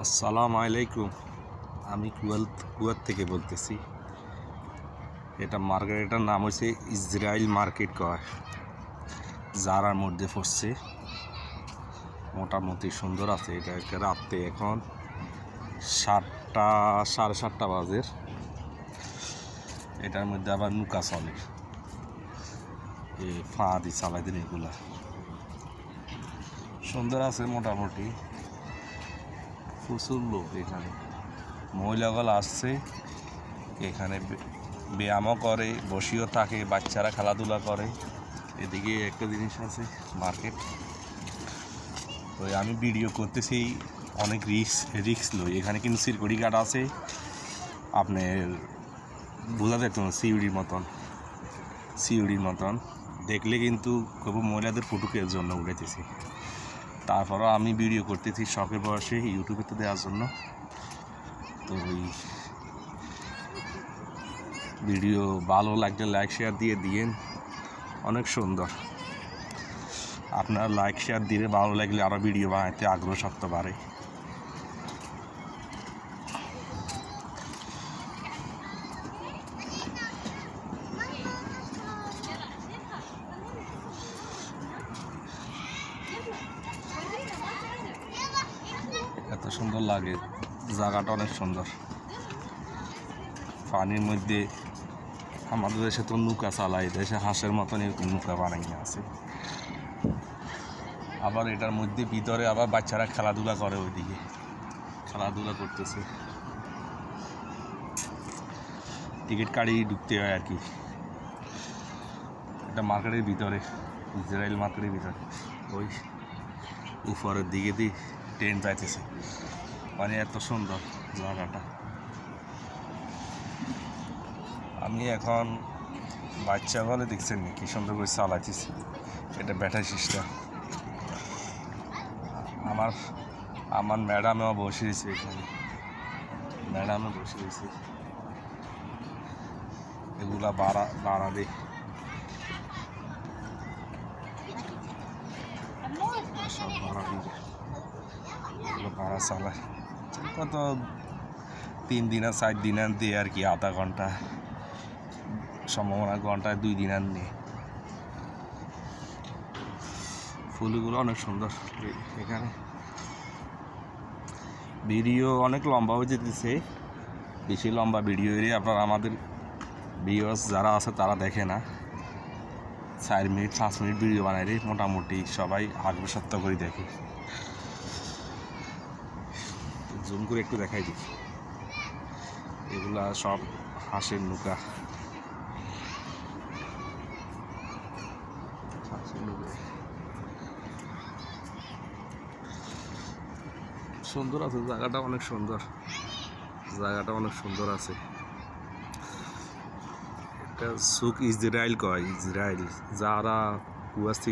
আসসালামু আলাইকুম। আমি কুয়াত থেকে বলতেছি। এটা মার্কেটের নাম হচ্ছে ইসরায়েল মার্কেট কয়, জারার মধ্যে পড়ছে। মোটামুটি সুন্দর আছে। এটা রাত্রে এখন 7টা সাড়ে 7টা বাজে। এটার মধ্যে আবার নৌকা চলে, এই ফাঁদি চালাই দিন। এগুলা সুন্দর আছে মোটামুটি। প্রচুর লোক এখানে, মহিলাগুলো আসছে এখানে, ব্যায়ামও করে, বসিও থাকে, বাচ্চারা খেলাধুলা করে। এদিকে একটা জিনিস আছে মার্কেট, ওই আমি ভিডিও করতেছি, অনেক রিক্স লই। এখানে কিন্তু সিকিউরিটি গার্ড আছে, আপনার বোঝা যেত না, সিউড়ির মতন দেখলে কিন্তু খুব মহিলাদের ফুটুকের জন্য উঠেতেছি। তারপরও আমি ভিডিও করতেছি শখের বয়সে, ইউটিউবেতে দেওয়ার জন্য। তো ওই ভিডিও ভালো লাগলে লাইক শেয়ার দিয়েন। অনেক সুন্দর। আপনারা লাইক শেয়ার দিলে ভালো লাগলে আরও ভিডিও বানাইতে আগ্রহ শক্ত বাড়ে। এত সুন্দর লাগে, জায়গাটা অনেক সুন্দর। পানির মধ্যে আমাদের দেশে তো নৌকা চালায়, দেশে হাঁসের মতন এরকম নৌকা বানাইয়া আছে। আবার এটার মধ্যে ভিতরে আবার বাচ্চারা খেলাধুলা করে, ওইদিকে খেলাধুলা করতেছে। টিকিট কাটিয়ে ঢুকতে হয় আর কি। এটা মার্কেটের ভিতরে, ইসরায়েল মার্কেটের ভিতরে। ওই উপরের দিকে দিয়ে ট্রেন যাইতেছে, মানে এত সুন্দর জায়গাটা। আমি এখন বাচ্চা বলে দেখছেন কি সুন্দর করে চালাইতেছি। এটা ব্যাটারি সিস্টেম। আমার ম্যাডামও বসে রয়েছে এখানে, ম্যাডামও বসে রয়েছে। এগুলা ভাড়া দে, সব ভাড়া দিবে, এগুলো ভাড়া চালায়। কত 3 দিন আর 4 দিন দিয়ে আর কি, আধা ঘন্টা, সম্ভাবনা ঘন্টায় 2 দিন আর নেই। ফুলগুলো অনেক সুন্দর। এখানে ভিডিও অনেক লম্বা হয়ে যেতেছে, বেশি লম্বা ভিডিও এর আপনারা আমাদের ভিউয়ার্স যারা আছে তারা দেখে না। 4 মিনিট 5 মিনিট ভিডিও বানাইলে মোটামুটি সবাই আগ্রহ সত্য করে দেখে। জুম করে একটু দেখাই দিই। এগুলা সব হাঁসের নৌকা। সুন্দর আছে জায়গাটা, অনেক সুন্দর জায়গাটা, অনেক সুন্দর আছে। এটা সুক ইসরায়েল কয়, ইসরায়েল যারা কুয়া সিটি